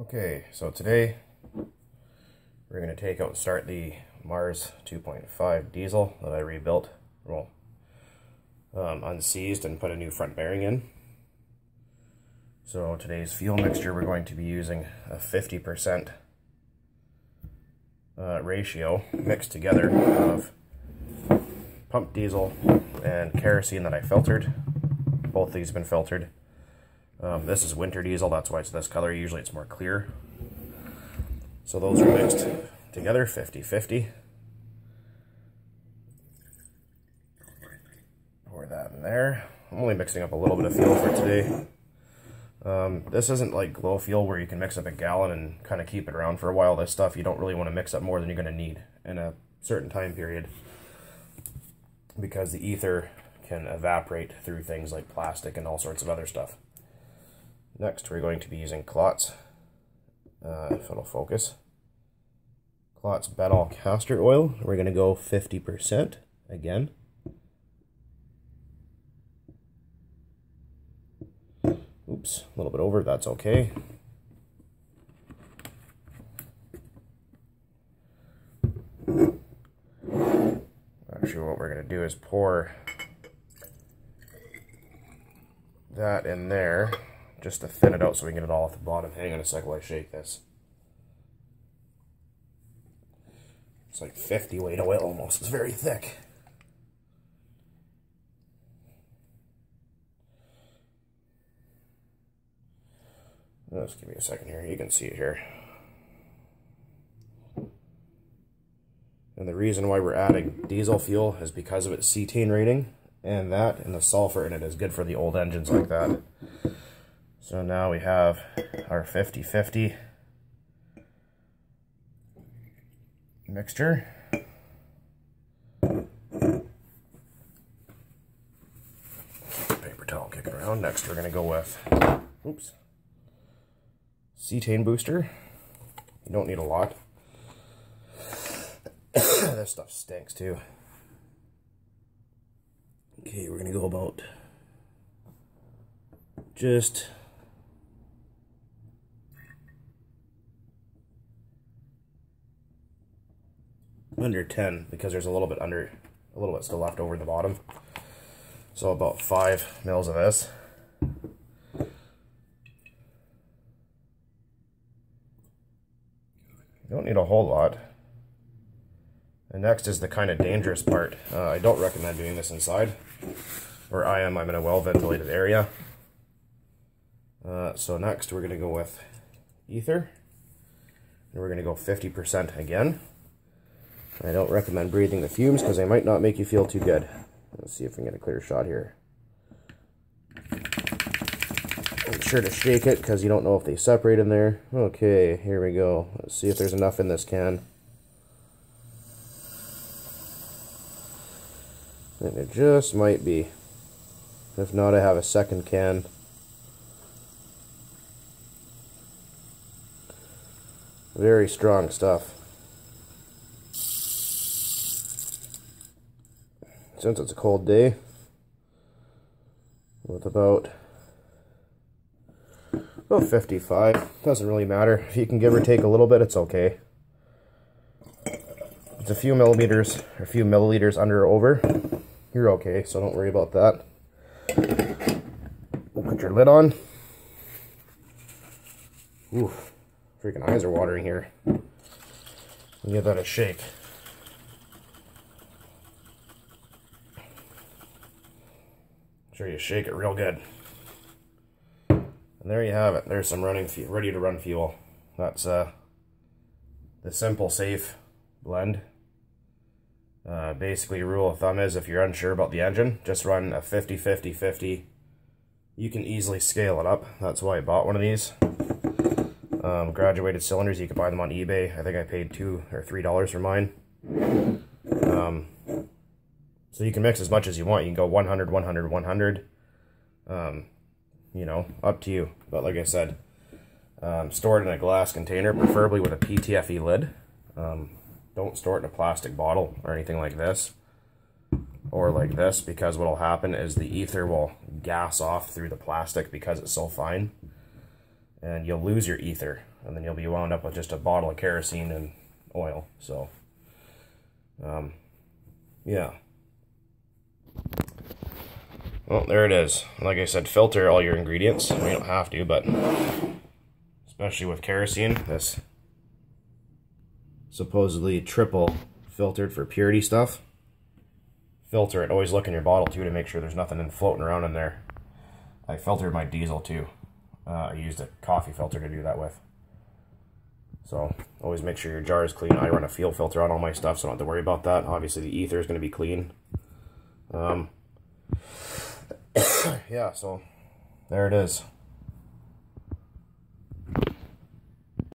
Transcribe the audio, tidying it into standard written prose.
Okay, so today we're going to take out and start the Mars 2.5 diesel that I rebuilt, well, unseized and put a new front bearing in. So today's fuel mixture, we're going to be using a 50% ratio mixed together of pump diesel and kerosene that I filtered. Both these have been filtered. This is winter diesel, that's why it's this color. Usually it's more clear. So those are mixed together, 50-50. Pour that in there. I'm only mixing up a little bit of fuel for today. This isn't like glow fuel where you can mix up a gallon and kind of keep it around for a while. This stuff you don't really want to mix up more than you're going to need in a certain time period, because the ether can evaporate through things like plastic and all sorts of other stuff. Next, we're going to be using Klotz, if it'll focus, Klotz Banal Castor Oil. We're going to go 50% again. Oops, a little bit over, that's okay. Actually, what we're going to do is pour that in there, just to thin it out so we can get it all at the bottom. Hang on a sec while I shake this. It's like 50 weight oil almost. It's very thick. Just give me a second here. You can see it here. And the reason why we're adding diesel fuel is because of its cetane rating, and that and the sulfur in it is good for the old engines like that. So now we have our 50-50 mixture. Paper towel kicking around. Next we're going to go with, oops, cetane booster. You don't need a lot. This stuff stinks too. Okay, we're going to go about just under 10, because there's a little bit still left over the bottom. So about 5 mils of this. You don't need a whole lot. And next is the kind of dangerous part. I don't recommend doing this inside. Where I'm in a well-ventilated area. So next we're going to go with ether. And we're going to go 50% again. I don't recommend breathing the fumes because they might not make you feel too good. Let's see if we can get a clear shot here. Make sure to shake it because you don't know if they separate in there. Okay, here we go. Let's see if there's enough in this can. And it just might be. If not, I have a second can. Very strong stuff. Since it's a cold day, with about 55, doesn't really matter. If you can give or take a little bit, it's okay. It's a few millimeters or a few milliliters under or over, you're okay, so don't worry about that. We'll put your lid on. Ooh, freaking eyes are watering here. Give that a shake. Sure you shake it real good. And there you have it. There's some running fuel, ready to run fuel. That's the simple, safe blend. Basically, rule of thumb is if you're unsure about the engine, just run a 50-50-50. You can easily scale it up. That's why I bought one of these. Graduated cylinders, you can buy them on eBay. I think I paid $2 or $3 for mine. So you can mix as much as you want. You can go 100, 100, 100. You know, up to you. But like I said, store it in a glass container, preferably with a PTFE lid. Don't store it in a plastic bottle or anything like this. Or like this, because what will happen is the ether will gas off through the plastic because it's so fine. and you'll lose your ether, and then you'll be wound up with just a bottle of kerosene and oil. So, yeah. Well, there it is. Like I said, filter all your ingredients. You don't have to, but especially with kerosene, this supposedly triple filtered for purity stuff. Filter it. Always look in your bottle too to make sure there's nothing floating around in there. I filtered my diesel too. I used a coffee filter to do that with. So always make sure your jar is clean. I run a field filter on all my stuff, so I don't have to worry about that. Obviously the ether is going to be clean. Yeah, so there it is.